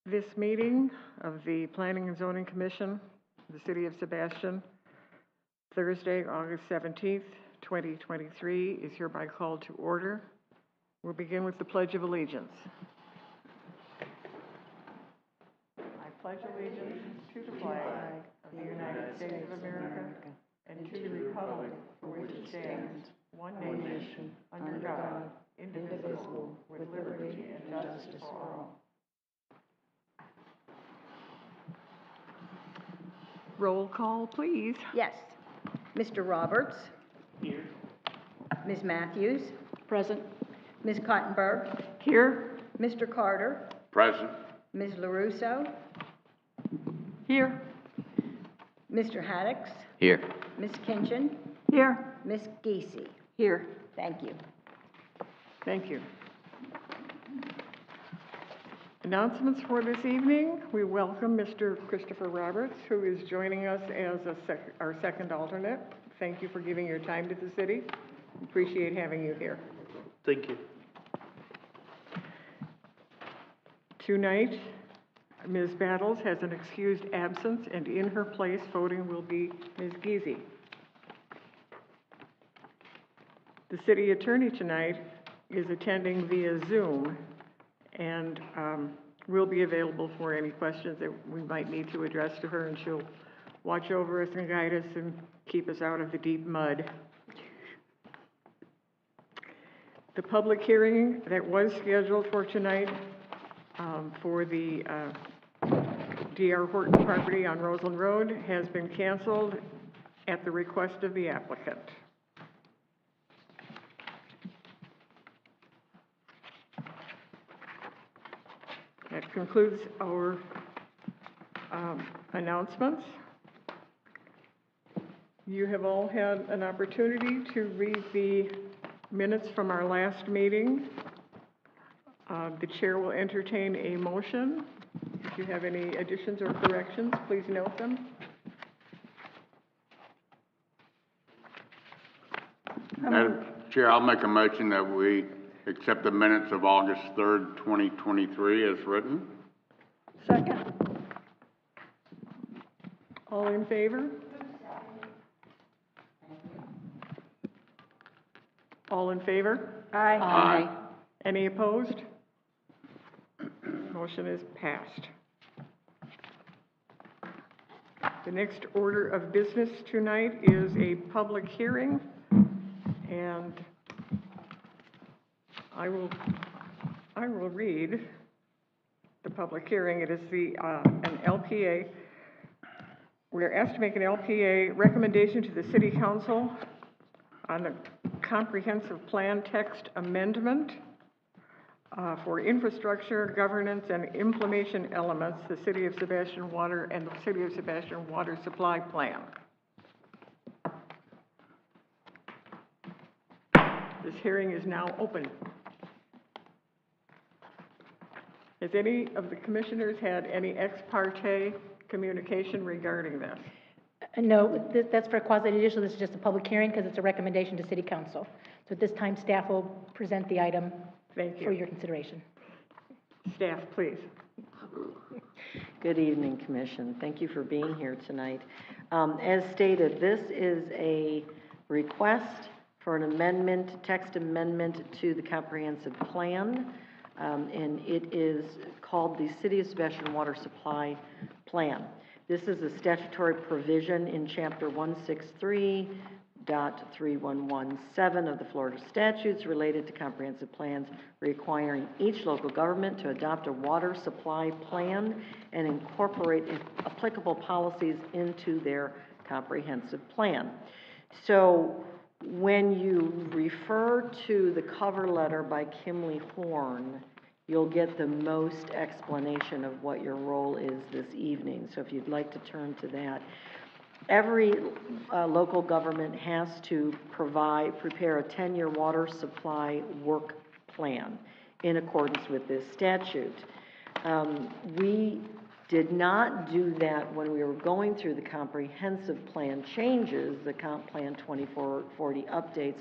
This meeting of the Planning and Zoning Commission, the City of Sebastian, Thursday, August 17th, 2023, is hereby called to order. We'll begin with the Pledge of Allegiance. I pledge allegiance to the flag of the United States of America and to the republic for which it stands, one nation, under God, indivisible, with liberty and justice for all. Roll call, please. Yes. Mr. Roberts. Here. Ms. Matthews. Present. Ms. Cottenberg. Here. Mr. Carter. Present. Ms. LaRusso. Here. Mr. Haddix. Here. Ms. Kinchin. Here. Ms. Giese. Here. Thank you. Thank you. Announcements for this evening. We welcome Mr. Christopher Roberts, who is joining us as our second alternate. Thank you for giving your time to the city. Appreciate having you here. Thank you. Tonight, Ms. Battles has an excused absence, and in her place, voting will be Ms. Giese. The city attorney tonight is attending via Zoom, and will be available for any questions that we might need to address to her, and she'll watch over us and guide us and keep us out of the deep mud. The public hearing that was scheduled for tonight for the D.R. Horton property on Roseland Road has been canceled at the request of the applicant. That concludes our announcements. You have all had an opportunity to read the minutes from our last meeting. The chair will entertain a motion. If you have any additions or corrections, please note them. Madam Chair, I'll make a motion that we accept the minutes of August 3rd, 2023 as written. Second. All in favor? All in favor? Aye. Aye. Any opposed? Motion is passed. The next order of business tonight is a public hearing, and I will read the public hearing. It is an LPA. We're asked to make an LPA recommendation to the City Council on the comprehensive plan text amendment for infrastructure, governance, and implementation elements, the City of Sebastian Water and the City of Sebastian Water Supply Plan. This hearing is now open. Has any of the commissioners had any ex parte communication regarding this? No, that's for quasi-judicial. This is just a public hearing because it's a recommendation to City Council. So at this time, staff will present the item Thank you. for your consideration. Staff, please. Good evening, Commission. Thank you for being here tonight. As stated, this is a request for an amendment, text amendment to the comprehensive plan, and it is called the City of Sebastian Water Supply Plan. This is a statutory provision in Chapter 163.3117 of the Florida statutes related to comprehensive plans, requiring each local government to adopt a water supply plan and incorporate applicable policies into their comprehensive plan. So when you refer to the cover letter by Kimley Horn, you'll get the most explanation of what your role is this evening. So if you'd like to turn to that. Every local government has to prepare a 10-year water supply work plan in accordance with this statute. We did not do that when we were going through the comprehensive plan changes, the Comp Plan 2440 updates,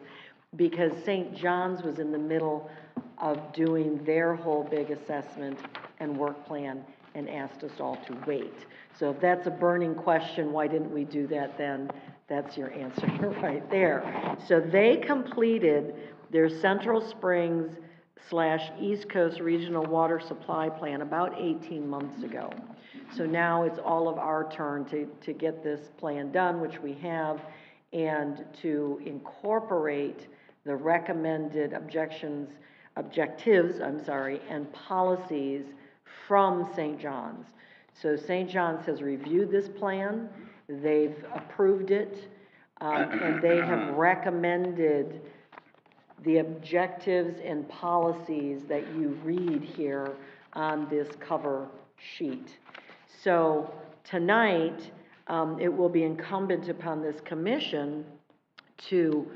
because St. John's was in the middle of doing their whole big assessment and work plan, and asked us all to wait. So if that's a burning question, why didn't we do that then? That's your answer right there. So they completed their Central Springs / East Coast Regional Water Supply Plan about 18 months ago. So now it's all of our turn to get this plan done, which we have, and to incorporate the recommended objectives, and policies from St. John's. So St. John's has reviewed this plan, they've approved it, and they have recommended the objectives and policies that you read here on this cover sheet. So tonight, it will be incumbent upon this commission to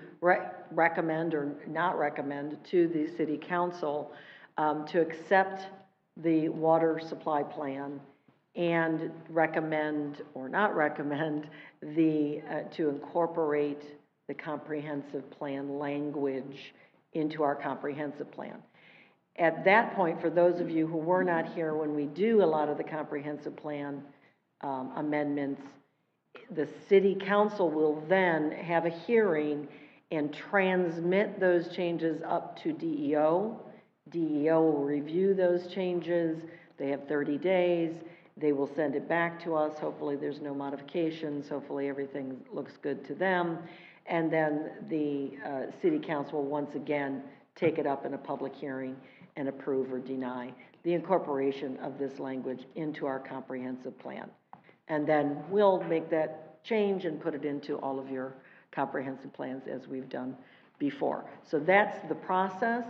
recommend or not recommend to the city council to accept the water supply plan and recommend or not recommend to incorporate the comprehensive plan language into our comprehensive plan. At that point, for those of you who were not here when we do a lot of the comprehensive plan amendments, the city council will then have a hearing and transmit those changes up to DEO. DEO will review those changes. They have 30 days. They will send it back to us. Hopefully there's no modifications. Hopefully everything looks good to them. And then the city council will once again take it up in a public hearing and approve or deny the incorporation of this language into our comprehensive plan. And then we'll make that change and put it into all of your comprehensive plans as we've done before. So that's the process.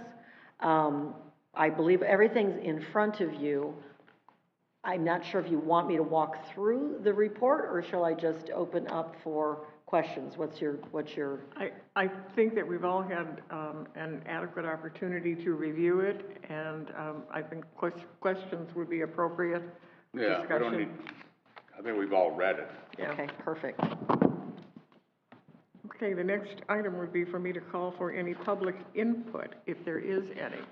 I believe everything's in front of you. I'm not sure if you want me to walk through the report, or shall I just open up for questions? What's your? I think that we've all had an adequate opportunity to review it, and I think questions would be appropriate. Yeah, we don't need, I think we've all read it. Yeah. Okay, perfect. Okay, the next item would be for me to call for any public input, if there is any.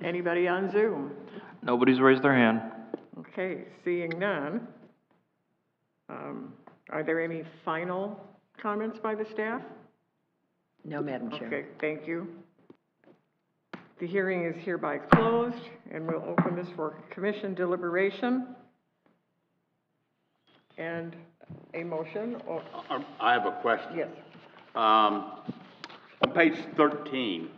Anybody on Zoom? Nobody's raised their hand. Okay, seeing none. Are there any final comments by the staff? No, Madam Chair. Okay, thank you. The hearing is hereby closed, and we'll open this for commission deliberation. And a motion, or, I have a question. yes. On page 13,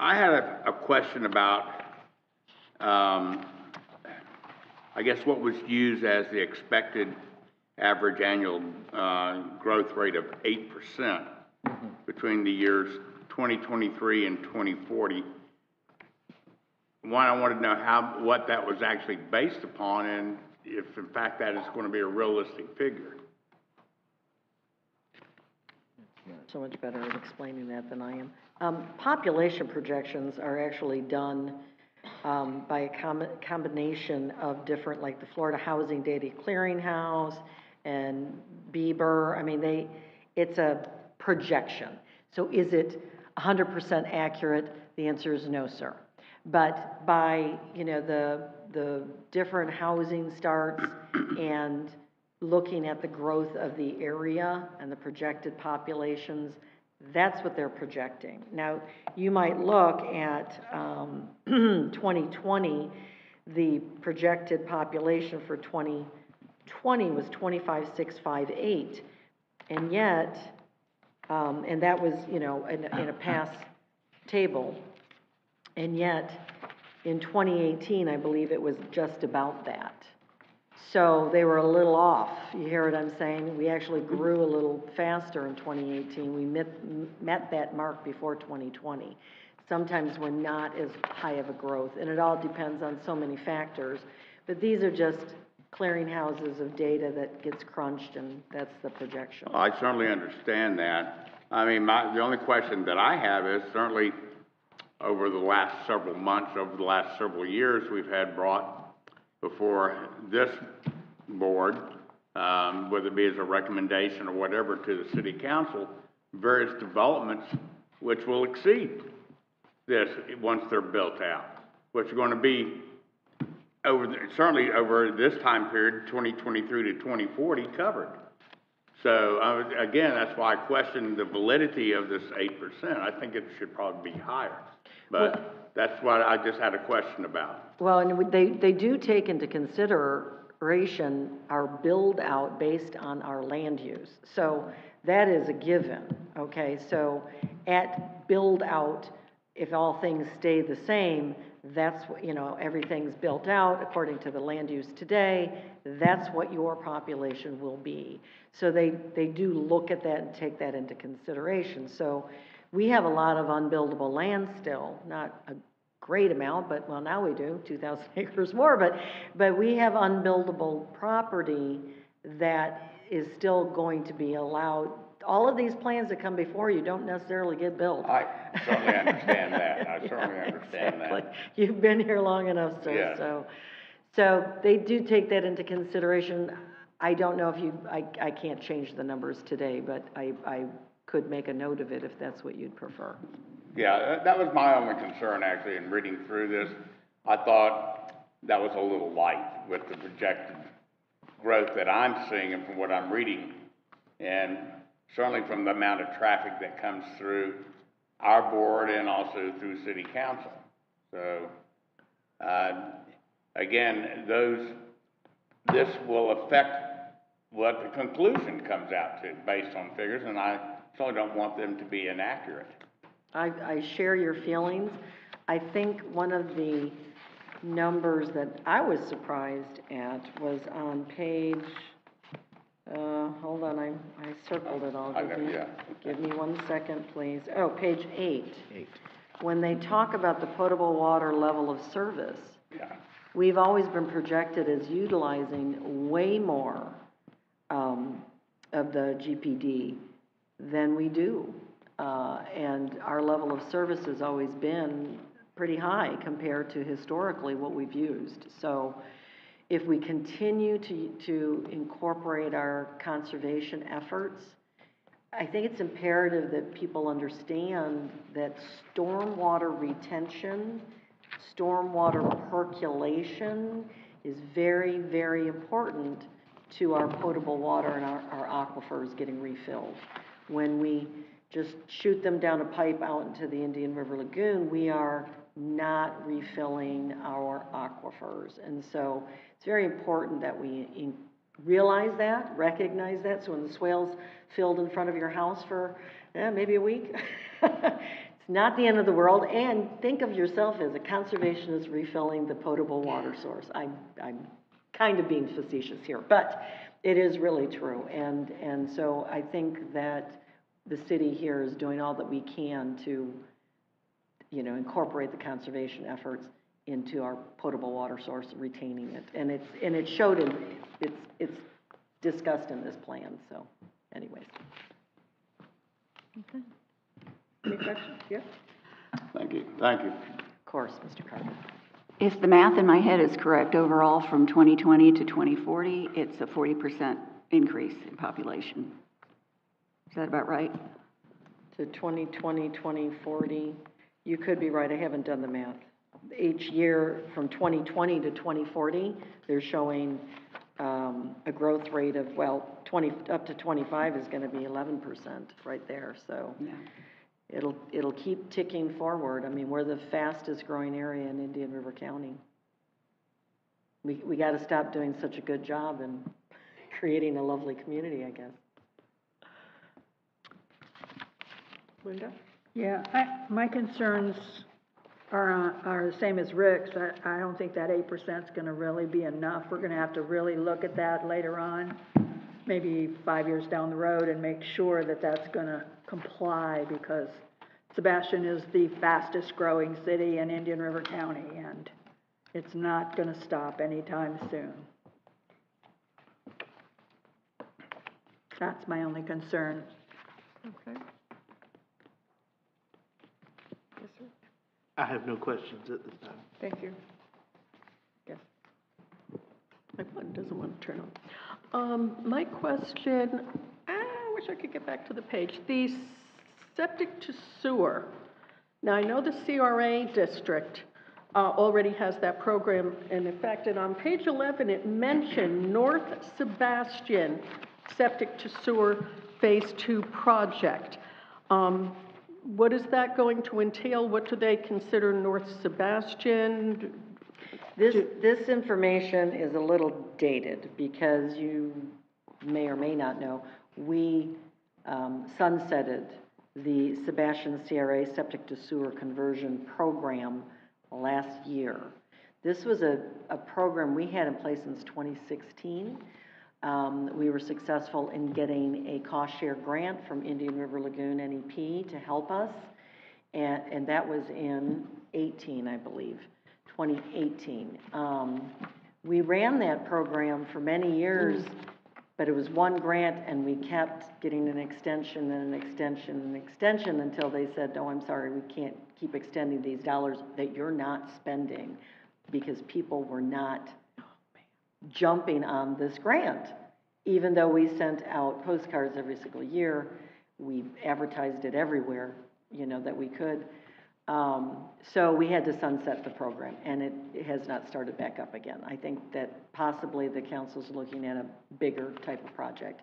I had a question about, I guess what was used as the expected average annual growth rate of 8% between the years 2023 and 2040. One, I wanted to know what that was actually based upon, and if in fact that is going to be a realistic figure. So much better at explaining that than I am. Population projections are actually done by a combination of different, like the Florida Housing Data Clearinghouse and Bieber. I mean, it's a projection. So is it 100% accurate? The answer is no, sir. But by, the different housing starts and looking at the growth of the area and the projected populations, that's what they're projecting. Now, you might look at 2020, the projected population for 2020 was 25,658, and yet, and that was, in a past table, and yet in 2018, I believe it was just about that. So they were a little off. You hear what I'm saying? We actually grew a little faster in 2018. We met that mark before 2020. Sometimes we're not as high of a growth, and it all depends on so many factors. But these are just clearinghouses of data that gets crunched, and that's the projection. I certainly understand that. I mean, the only question that I have is certainly over the last several months, over the last several years, we've had brought before this board, whether it be as a recommendation or whatever to the city council, various developments which will exceed this once they're built out, which are gonna be certainly over this time period, 2023 to 2040, covered. So, again, that's why I question the validity of this 8%. I think it should probably be higher. But that's what I just had a question about. Well, and they do take into consideration our build-out based on our land use. So that is a given, okay? So at build-out, if all things stay the same, that's what, everything's built out according to the land use today, that's what your population will be. So they do look at that and take that into consideration. So we have a lot of unbuildable land still, not a great amount, but, well, now we do, 2,000 acres more, but we have unbuildable property that is still going to be allowed. All of these plans that come before you don't necessarily get built. I certainly understand that. I certainly understand Exactly. that. You've been here long enough, sir, Yes. so they do take that into consideration. I don't know if I can't change the numbers today, but I could make a note of it if that's what you'd prefer. Yeah, that was my only concern, actually, in reading through this. I thought that was a little light with the projected growth that I'm seeing and from what I'm reading. And certainly from the amount of traffic that comes through our board and also through city council. So, again, this will affect what the conclusion comes out to based on figures, and I certainly don't want them to be inaccurate. I share your feelings. I think one of the numbers that I was surprised at was on page, hold on, I circled it all. Give me 1 second, please. Oh, page 8. When they talk about the potable water level of service, we've always been projected as utilizing way more of the GPD than we do. And our level of service has always been pretty high compared to historically what we've used. So if we continue to incorporate our conservation efforts, I think it's imperative that people understand that stormwater retention, stormwater percolation is very, very important to our potable water and our aquifers getting refilled. When we just shoot them down a pipe out into the Indian River Lagoon, we are not refilling our aquifers. And so it's very important that we realize that, recognize that, so when the swale's filled in front of your house for maybe a week, it's not the end of the world, and think of yourself as a conservationist refilling the potable water source. I'm kind of being facetious here, but it is really true, and so I think that the city here is doing all that we can to, incorporate the conservation efforts into our potable water source, retaining it, and it showed it's discussed in this plan. So, anyways. Okay. Any questions? Yes? Thank you. Of course, Mr. Carter. If the math in my head is correct, overall from 2020 to 2040, it's a 40% increase in population. Is that about right? To 2020, 2040, you could be right. I haven't done the math. Each year from 2020 to 2040, they're showing a growth rate of, well, 20 up to 25 is going to be 11% right there. So Yeah. it'll keep ticking forward. I mean, we're the fastest growing area in Indian River County. We got to stop doing such a good job in creating a lovely community, I guess. Linda? Yeah, my concerns are the same as Rick's. I don't think that 8% is gonna really be enough. We're gonna have to really look at that later on, maybe 5 years down the road, and make sure that that's gonna comply, because Sebastian is the fastest growing city in Indian River County, and it's not gonna stop anytime soon. That's my only concern. Okay. Yes, sir. I have no questions at this time. Thank you. Yes. My button doesn't want to turn on. My question, I wish I could get back to the page. The septic to sewer, Now, I know the CRA district already has that program in effect, and on page 11, it mentioned North Sebastian Septic to Sewer Phase 2 project. What is that going to entail? What do they consider North Sebastian? This information is a little dated, because you may or may not know, we sunsetted the Sebastian CRA Septic to Sewer Conversion Program last year. This was a program we had in place since 2016. We were successful in getting a cost share grant from Indian River Lagoon NEP to help us, and that was in 18, I believe, 2018. We ran that program for many years, but it was one grant, and we kept getting an extension and an extension and an extension until they said, no, I'm sorry, we can't keep extending these dollars that you're not spending, because people were not jumping on this grant. Even though we sent out postcards every single year, we advertised it everywhere, you know, that we could. So we had to sunset the program, and it has not started back up again. I think that possibly the council's looking at a bigger type of project.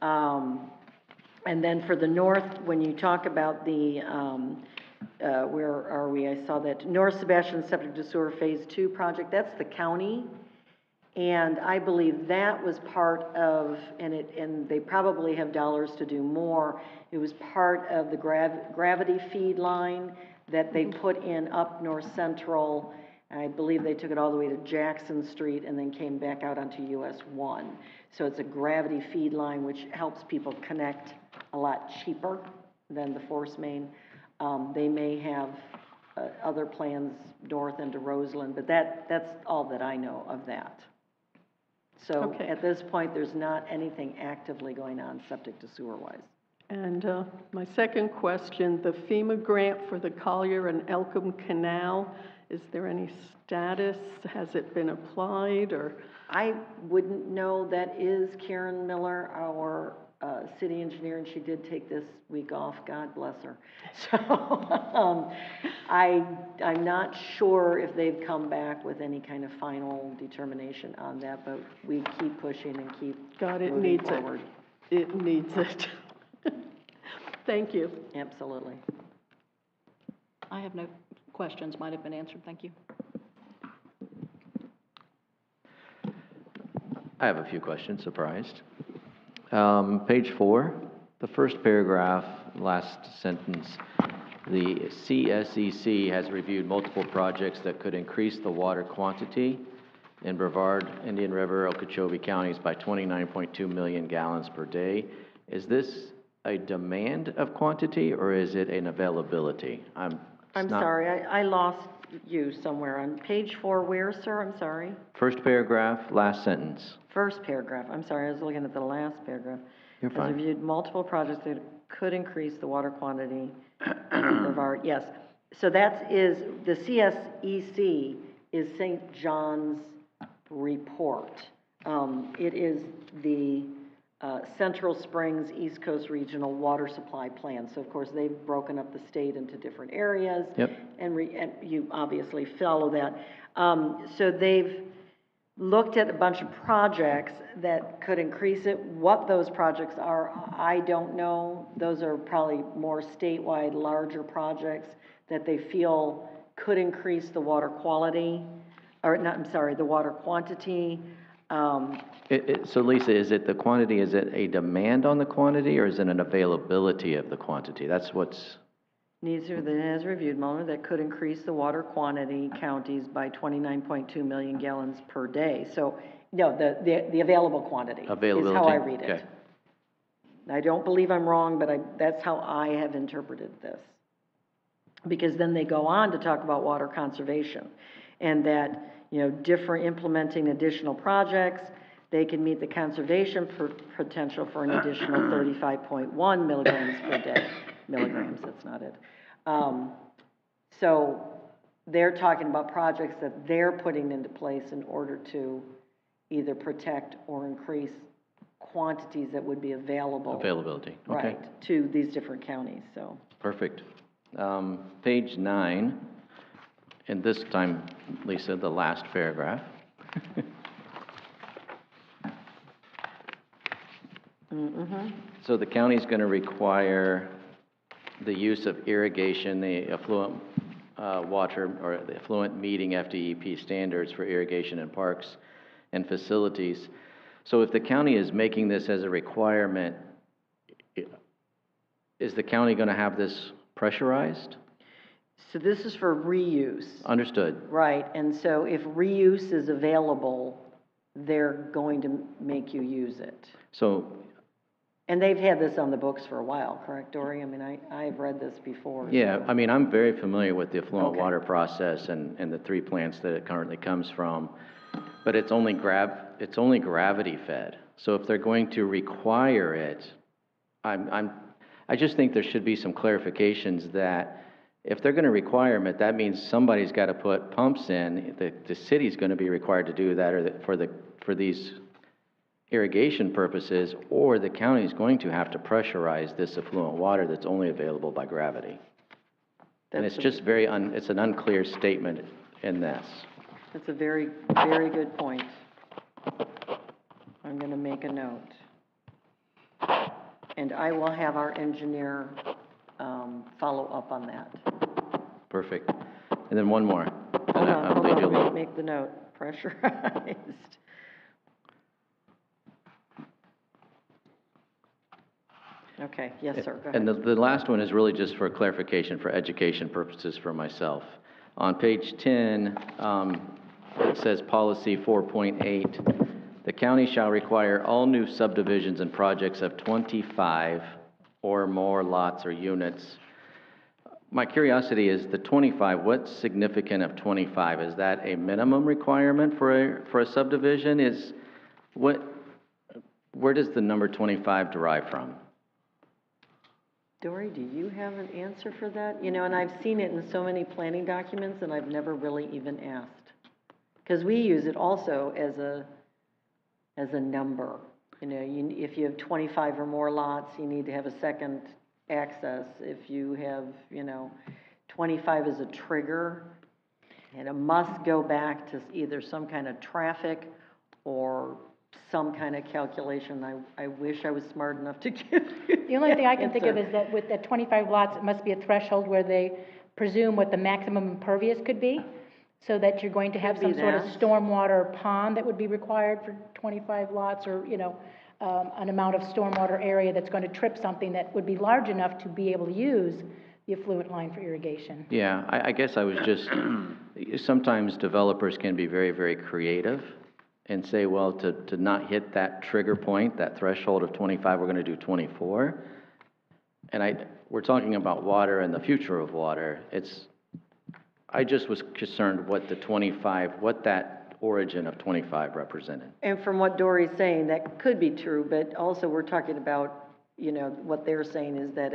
And then for the north, when you talk about the, where are we? I saw that North Sebastian Septic to Sewer Phase 2 project, that's the county. And I believe that was part of, and they probably have dollars to do more. It was part of the gravity feed line that they put in up North Central. I believe they took it all the way to Jackson Street and then came back out onto US 1. So it's a gravity feed line, which helps people connect a lot cheaper than the force main. They may have other plans north into Roseland, but that's all that I know of that. So Okay. at this point, there's not anything actively going on septic to sewer wise. And my second question, the FEMA grant for the Collier and Elkham Canal, is there any status? Has it been applied, or? I wouldn't know. That is Karen Miller, our city engineer, and she did take this week off. God bless her. So I'm not sure if they've come back with any kind of final determination on that, but we keep pushing and keep God, it moving needs forward. it. It needs it. Thank you. Absolutely. I have no questions, might have been answered, thank you. I have a few questions, surprised. Page 4, the first paragraph, last sentence. The CSEC has reviewed multiple projects that could increase the water quantity in Brevard, Indian River, Okeechobee counties by 29.2 million gallons per day. Is this a demand of quantity, or is it an availability? I'm sorry, I lost you somewhere. On page 4 where, sir? I'm sorry. First paragraph, last sentence. First paragraph. I'm sorry, I was looking at the last paragraph. You're Has fine. reviewed multiple projects that could increase the water quantity in Brevard. Yes. So that is, the CSEC is St. John's report. It is the Central Springs East Coast Regional Water Supply Plan. So of course they've broken up the state into different areas. Yep. And you obviously follow that. So they've looked at a bunch of projects that could increase it. What those projects are, I don't know. Those are probably more statewide, larger projects that they feel could increase the water quality, or not, I'm sorry, the water quantity. So Lisa, is it the quantity, is it a demand on the quantity, or is it an availability of the quantity? That's what's... Needs to, that has reviewed, Mueller, that could increase the water quantity counties by 29.2 million gallons per day. So, no, the available quantity is how I read it. Okay. I don't believe I'm wrong, but that's how I have interpreted this. Because then they go on to talk about water conservation, and that, you know, implementing additional projects, they can meet the conservation potential for an additional 35.1 milligrams per day. Milligrams, that's not it. So they're talking about projects that they're putting into place in order to either protect or increase quantities that would be available. Availability, okay. Right, to these different counties, so. Perfect. Page 9, and this time, Lisa, the last paragraph. So the county's going to require the use of irrigation, the affluent water, or the affluent meeting FDEP standards for irrigation in parks and facilities. So if the county is making this as a requirement, is the county going to have this pressurized? So this is for reuse. Understood. Right, and so if reuse is available, they're going to make you use it. So, And they've had this on the books for a while, correct, Dory? I mean, I've read this before. yeah, so- I mean, I'm very familiar with the affluent Okay. water process and the 3 plants that it currently comes from, but it's only gravity fed. So if they're going to require it, I just think there should be some clarifications that if they're gonna require it, that means somebody's gotta put pumps in, the city's gonna be required to do that, or for these irrigation purposes, or the county's going to have to pressurize this affluent water that's only available by gravity. And it's just it's an unclear statement in this. That's a very, very good point. I'm gonna make a note. And I will have our engineer, follow up on that. Perfect. And then one more. Hold on, I'll leave you alone. make the note, pressurized. Okay, yes, sir, go And ahead. the last one is really just for clarification, for education purposes for myself. On page 10, it says policy 4.8, the county shall require all new subdivisions and projects of 25 or more lots or units. My curiosity is the 25, what's significant of 25? Is that a minimum requirement for a subdivision? Where does the number 25 derive from? Dory, do you have an answer for that? You know, and I've seen it in so many planning documents, and I've never really even asked. Because we use it also as a number. You know, if you have 25 or more lots, you need to have a second access. If you have, 25 is a trigger, and it must go back to either some kind of traffic or some kind of calculation. I wish I was smart enough to give you The only thing I can think of answer. is that with the 25 lots, it must be a threshold where they presume what the maximum impervious could be, so that you're going to have Could be some sort of that. stormwater pond that would be required for 25 lots, or, an amount of stormwater area that's going to trip something that would be large enough to be able to use the affluent line for irrigation. Yeah, I guess I was just, sometimes developers can be very, very creative and say, well, to not hit that trigger point, that threshold of 25, we're going to do 24. And we're talking about water and the future of water. I just was concerned what that origin of 25 represented. And from what Dory's saying, that could be true, but also we're talking about, what they're saying is that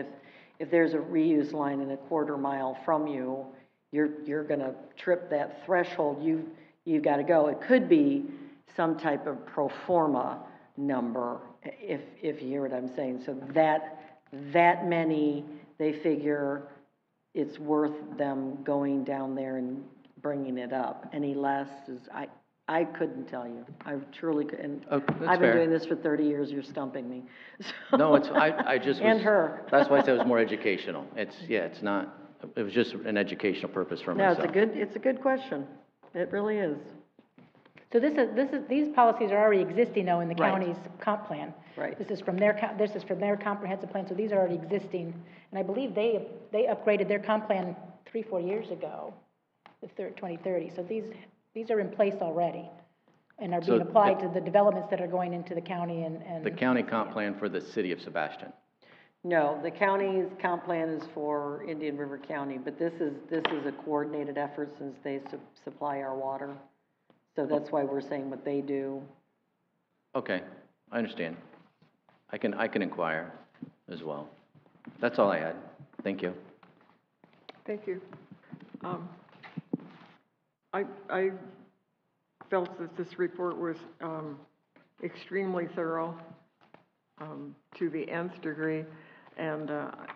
if there's a reuse line in a quarter mile from you, you're gonna trip that threshold, you've gotta go. It could be some type of pro forma number, if you hear what I'm saying. So that many, they figure it's worth them going down there and bringing it up. Any less is, I couldn't tell you. I truly could, and Oh, that's I've been fair. doing this for 30 years, you're stumping me. So- No, I just was. And her. That's why I said it was more educational. It's not, it was just an educational purpose for No, myself. it's a good question. It really is. So these policies are already existing, though, in the Right. county's comp plan. Right. This is from their comprehensive plan, so these are already existing. And I believe they upgraded their comp plan 3-4 years ago, 2030. So these are in place already and are So being applied to the developments that are going into the county and. The county comp plan for the city of Sebastian. No, the county's comp plan is for Indian River County, but this is a coordinated effort since they supply our water. So that's why we're saying what they do. Okay, I understand. I can inquire as well. That's all I had. Thank you. Thank you. I felt that this report was extremely thorough, to the nth degree. And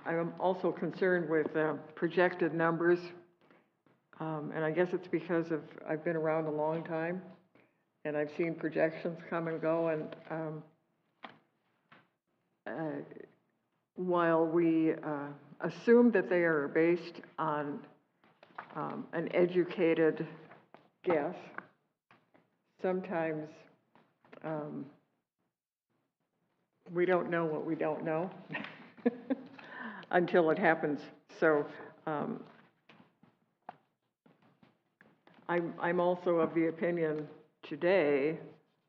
I'm also concerned with projected numbers. And I guess it's because I've been around a long time, and I've seen projections come and go, and while we assume that they are based on an educated guess, sometimes we don't know what we don't know until it happens. So I'm also of the opinion today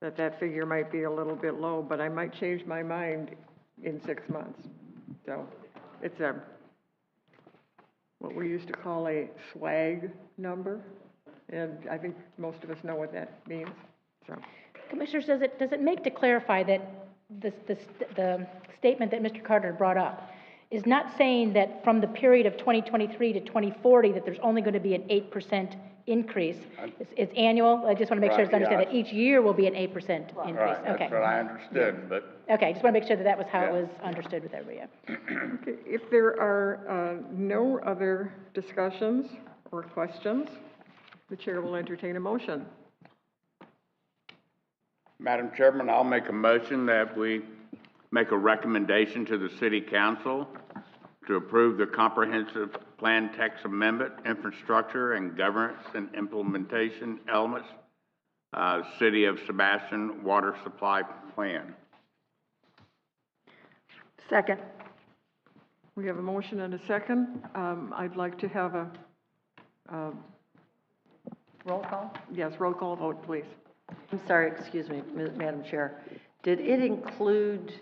that that figure might be a little bit low, but I might change my mind in 6 months. So it's what we used to call a swag number, and I think most of us know what that means, so. Commissioners, does it make to clarify that the statement that Mr. Carter brought up is not saying that from the period of 2023 to 2040 that there's only going to be an 8% increase? It's annual? I just want to make sure it's Right, understood yeah. that each year will be an 8% increase. Right, that's Okay. what I understood, but Okay, just want to make sure that that was how it Yeah. was understood with everybody. Okay, if there are no other discussions or questions, the chair will entertain a motion. Madam Chairman, I'll make a motion that we make a recommendation to the City Council to approve the comprehensive plan text amendment, infrastructure and governance and implementation elements, City of Sebastian Water Supply Plan. Second. We have a motion and a second. I'd like to have a, Roll call? yes, roll call vote, please. I'm sorry, excuse me, Madam Chair. Did it include,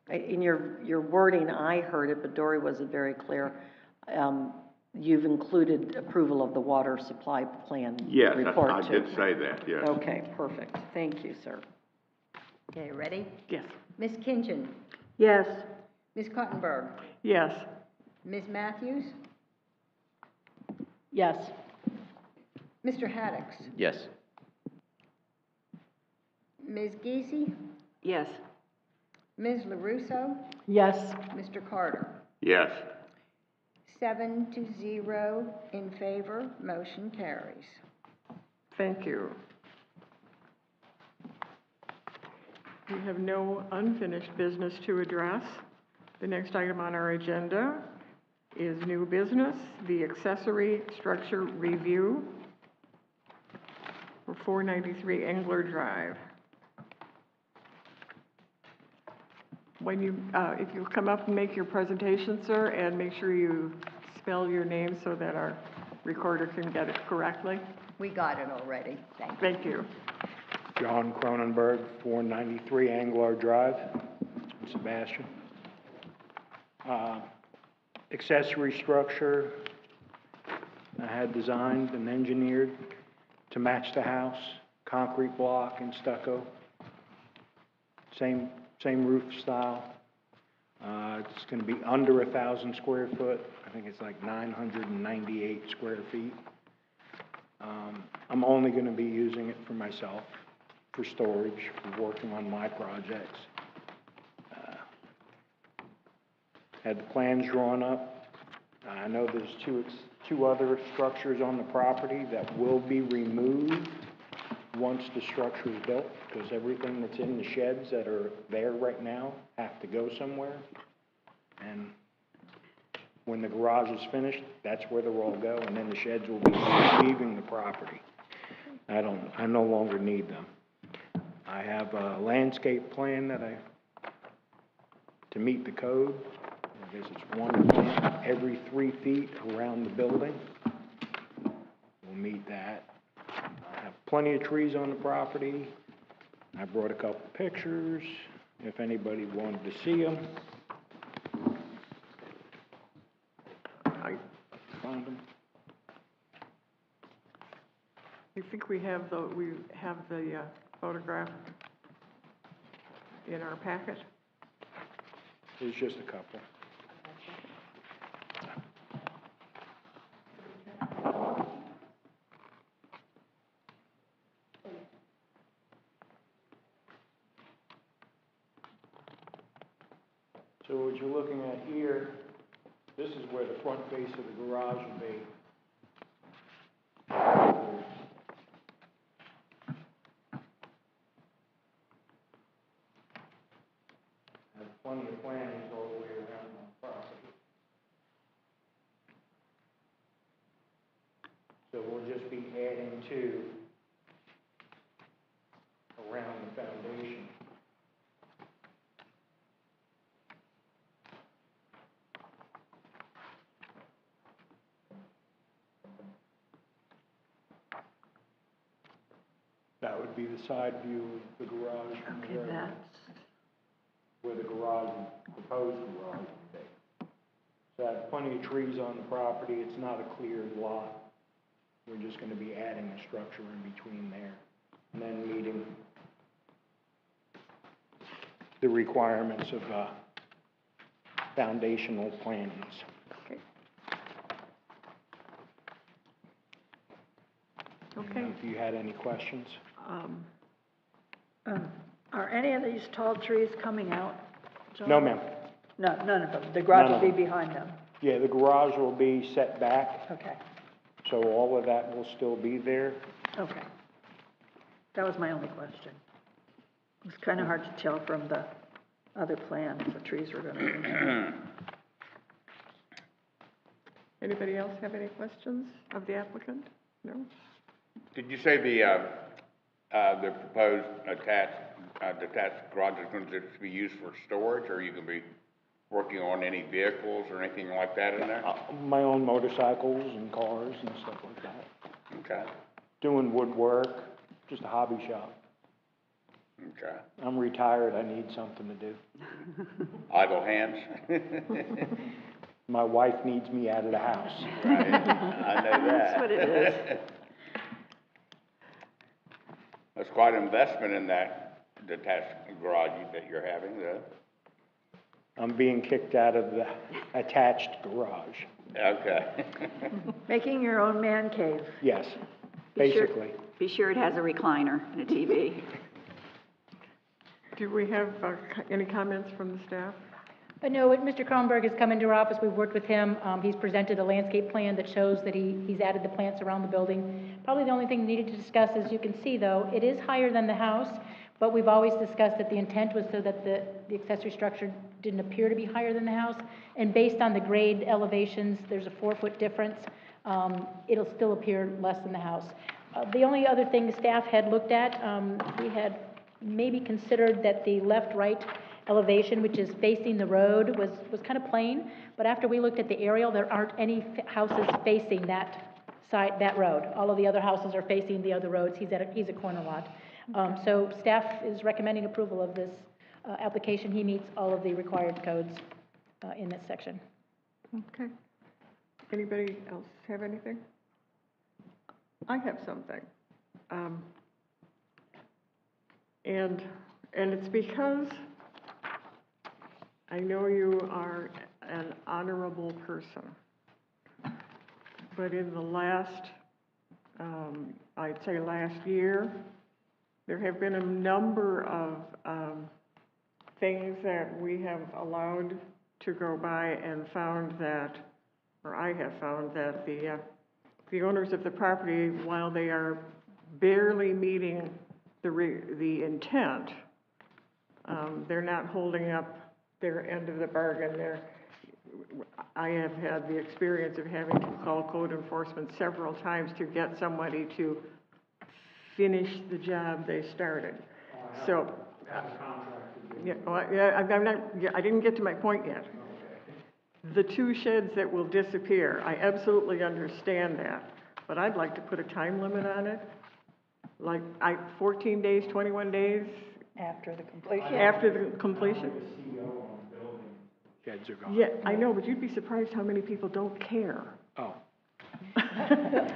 in your wording, I heard it, but Dory wasn't very clear, you've included approval of the water supply plan Yes, report I too? did say that, yes. Okay, perfect. Thank you, sir. Okay, ready? Yes. Ms. Kinchin, Yes. Ms. Cottenberg, Yes. Ms. Matthews, Yes. Mr. Haddix, Yes. Ms. Geesey, Yes. Ms. LaRusso, Yes. Mr. Carter. Yes. 7-0 in favor, motion carries. Thank you. We have no unfinished business to address. The next item on our agenda is new business, the accessory structure review for 493 Engler Drive. When you, if you come up and make your presentation, sir, and make sure you spell your name so that our recorder can get it correctly. We got it already, thank you. Thank you. John Cronenberg, 493 Anglar Drive, Sebastian. Accessory structure I had designed and engineered to match the house, concrete block and stucco. Same roof style. It's going to be under 1,000 square foot. I think it's like 998 square feet. I'm only going to be using it for myself, for storage, for working on my projects. Had the plans drawn up. I know there's two other structures on the property that will be removed once the structure is built, because everything that's in the sheds that are there right now have to go somewhere. And when the garage is finished, that's where they'll all go, and then the sheds will be leaving the property. I no longer need them. I have a landscape plan that to meet the code. I guess it's one plant every 3 feet around the building. We'll meet that. I have plenty of trees on the property. I brought a couple pictures if anybody wanted to see them. I found them. You think we have the photograph in our packet? There's just a couple. So what you're looking at here, this is where the front face of the garage will be. Have plenty of plantings all the way around the property. So we'll just be adding to around the foundation. That would be the side view of the garage from the Okay, road, that's, where the garage, proposed garage would be. So I have plenty of trees on the property, it's not a cleared lot. We're just gonna be adding a structure in between there, and then meeting the requirements of, foundational plantings. Okay. If you had any questions? are any of these tall trees coming out, John? No, ma'am. No, none of them. The garage None will of be behind them. Yeah, the garage will be set back, Okay, so all of that will still be there. okay. That was my only question. It was kind of hard to tell from the other plan if the trees were gonna be. Anybody else have any questions of the applicant? No? Did you say the proposed detached garage is going to be used for storage, or you can be working on any vehicles or anything like that in there? My own motorcycles and cars and stuff like that. Okay, Doing woodwork, just a hobby shop. okay. I'm retired, I need something to do. Idle hands? My wife needs me out of the house. Right, I know that. That's what it is. That's quite an investment in that detached garage that you're having, though. I'm being kicked out of the attached garage. Okay. Making your own man cave. Yes, Be sure- basically. Be sure it has a recliner and a TV. Do we have any comments from the staff? No, Mr. Kronberg has come into our office, we've worked with him, he's presented a landscape plan that shows that he's added the plants around the building. Probably the only thing needed to discuss, as you can see though, it is higher than the house, but we've always discussed that the intent was so that the accessory structure didn't appear to be higher than the house, and based on the grade elevations, there's a 4-foot difference, it'll still appear less than the house. The only other thing staff had looked at, we had maybe considered that the left-right elevation, which is facing the road, was kind of plain, but after we looked at the aerial, there aren't any houses facing that side, that road. All of the other houses are facing the other roads. He's a corner lot. So staff is recommending approval of this application. He meets all of the required codes in this section. Okay. Anybody else have anything? I have something. And it's because I know you are an honorable person. But in the last, I'd say last year, there have been a number of things that we have allowed to go by and found that, or I have found that the owners of the property, while they are barely meeting the intent, they're not holding up their end of the bargain. I have had the experience of having to call code enforcement several times to get somebody to finish the job they started. So, yeah, well, yeah, I didn't get to my point yet. The 2 sheds that will disappear, I absolutely understand that, but I'd like to put a time limit on it. Like, 14 days, 21 days? After the completion. After the completion? Sheds are gone. Yeah, I know, but you'd be surprised how many people don't care. Oh,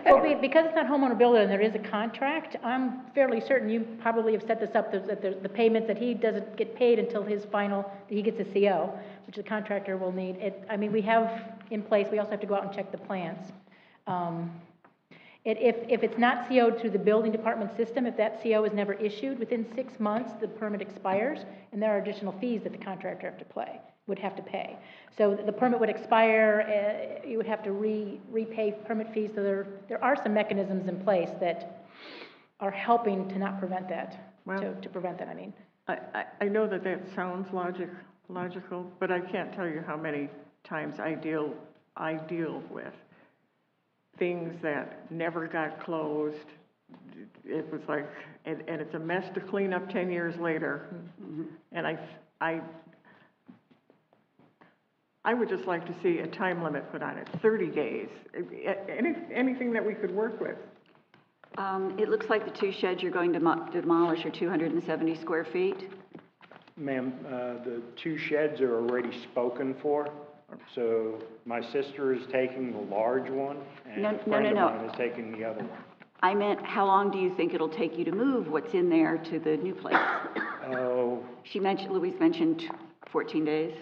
Well, because it's not homeowner builder and there is a contract, I'm fairly certain you probably have set this up, that the payments, that he doesn't get paid until his final, that he gets a CO, which the contractor will need. I mean, we have in place, we also have to go out and check the plants. If it's not CO'd through the building department system, if that CO is never issued, within 6 months, the permit expires, and there are additional fees that the contractor would have to pay. So the permit would expire, you would have to repay permit fees, so there are some mechanisms in place that are helping to not prevent that, Well- to prevent that, I mean. I know that that sounds logical, but I can't tell you how many times I deal with things that never got closed. It was like, and it's a mess to clean up 10 years later. And I would just like to see a time limit put on it, 30 days, anything that we could work with. It looks like the 2 sheds you're going to demolish are 270 square feet. Ma'am, the 2 sheds are already spoken for, so my sister is taking the large one, and a friend of mine is taking the other one. I meant, how long do you think it'll take you to move what's in there to the new place? Oh, Louise mentioned 14 days.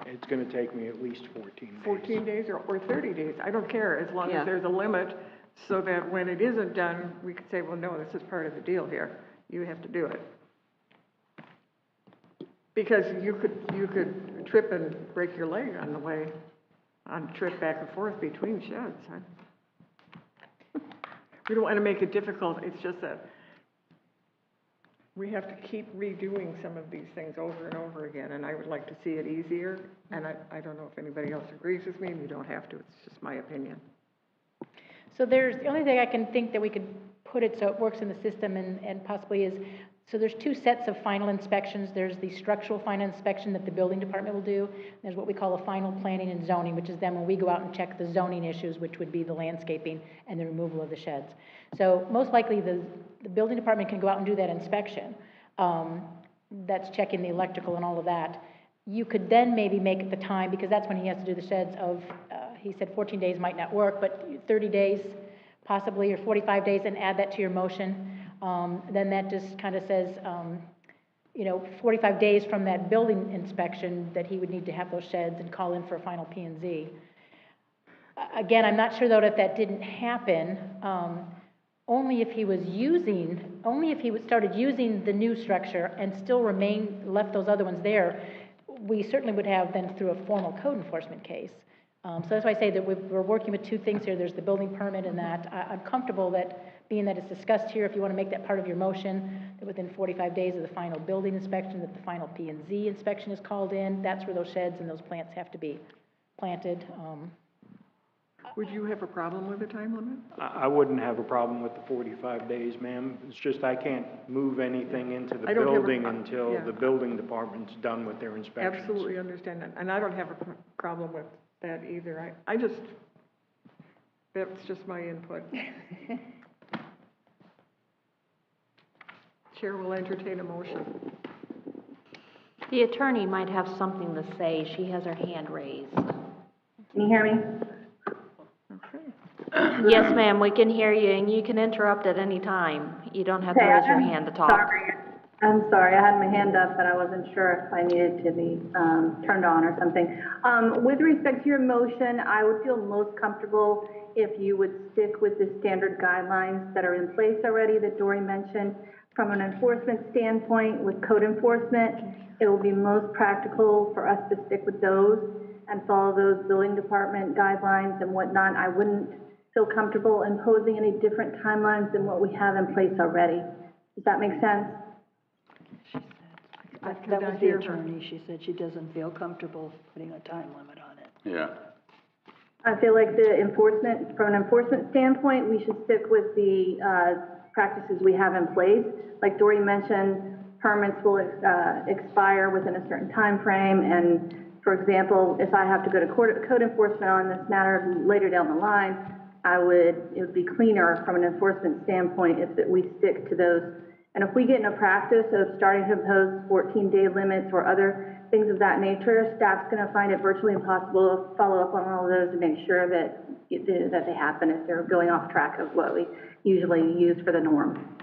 it's gonna take me at least 14 days. 14 days or 30 days, I don't care, as long Yeah. as there's a limit, so that when it isn't done, we could say, well, no, this is part of the deal here. You have to do it. Because you could trip and break your leg on the way, on a trip back and forth between sheds. We don't want to make it difficult, it's just that we have to keep redoing some of these things over and over again, and I would like to see it easier, and I don't know if anybody else agrees with me, and you don't have to, it's just my opinion. So the only thing I can think that we could put it so it works in the system and possibly is, so there's 2 sets of final inspections. There's the structural final inspection that the building department will do. There's what we call a final planning and zoning, which is then when we go out and check the zoning issues, which would be the landscaping and the removal of the sheds. So most likely the building department can go out and do that inspection. That's checking the electrical and all of that. You could then maybe make it the time, because that's when he has to do the sheds of, he said 14 days might not work, but 30 days possibly, or 45 days, and add that to your motion. Then that just kind of says, 45 days from that building inspection that he would need to have those sheds and call in for a final P&Z. Again, I'm not sure though if that didn't happen, only if he started using the new structure and still left those other ones there, we certainly would have then through a formal code enforcement case. So that's why I say that we're working with 2 things here. There's the building permit and that. I'm comfortable that, being that it's discussed here, if you want to make that part of your motion, that within 45 days of the final building inspection, that the final P&Z inspection is called in. That's where those sheds and those plants have to be planted. Would you have a problem with a time limit? I wouldn't have a problem with the 45 days, ma'am. It's just I can't move anything into the I don't have a building pro- until yeah. the building department's done with their inspections. Absolutely understand that, and I don't have a problem with that either. That's just my input. Chair will entertain a motion. The attorney might have something to say. She has her hand raised. Can you hear me? Okay. Yes, ma'am, we can hear you, and you can interrupt at any time. You don't have to raise your hand to talk. I'm sorry, I had my hand up, but I wasn't sure if I needed to be turned on or something. With respect to your motion, I would feel most comfortable if you would stick with the standard guidelines that are in place already that Dory mentioned. From an enforcement standpoint, with code enforcement, it will be most practical for us to stick with those and follow those building department guidelines and whatnot. I wouldn't feel comfortable imposing any different timelines than what we have in place already. Does that make sense? That was the attorney. She said she doesn't feel comfortable putting a time limit on it. Yeah. I feel like from an enforcement standpoint, we should stick with the practices we have in place. Like Dory mentioned, permits will expire within a certain time frame. And for example, if I have to go to code enforcement on this matter later down the line, it would be cleaner from an enforcement standpoint if we stick to those. And if we get in a practice of starting to impose 14-day limits or other things of that nature, staff's going to find it virtually impossible to follow up on all of those to make sure that they happen if they're going off track of what we usually use for the norm.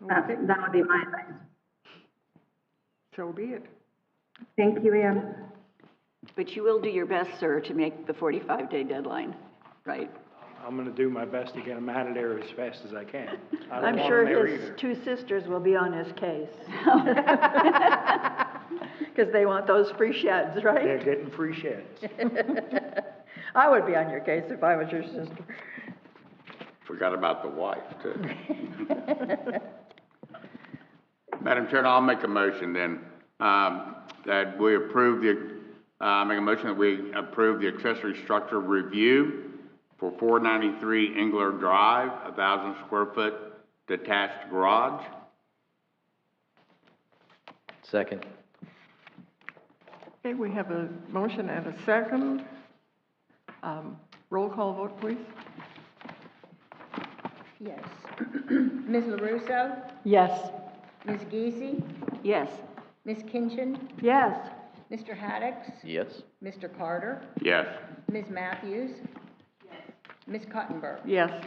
That would be my advice. So be it. Thank you, Ann. But you will do your best, sir, to make the 45-day deadline, right? I'm gonna do my best to get them out of there as fast as I can. I don't I'm want sure 'em there his either. two sisters will be on his case. Because they want those free sheds, They're right? getting free sheds. I would be on your case if I was your sister. Forgot about the wife, too. Madam Chair, I'll make a motion then, that we approve make a motion that we approve the accessory structure review for 493 Engler Drive, 1,000 square foot detached garage. Second. Okay, we have a motion and a second. Roll call vote, please. Yes. Ms. LaRusso? Yes. Ms. Geesey? Yes. Ms. Kinchin? Yes, Mr. Haddix? Yes. Mr. Carter? Yes. Ms. Matthews? Ms. Cottenberg? Yes.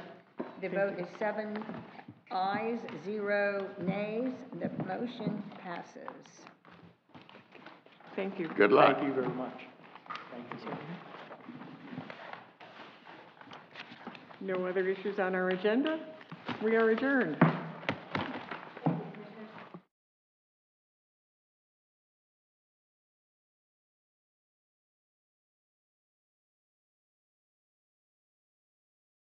The vote is 7 ayes, 0 nays. The motion passes. Thank you. Good luck. Thank you very much. Thank you, sir. No other issues on our agenda? We are adjourned.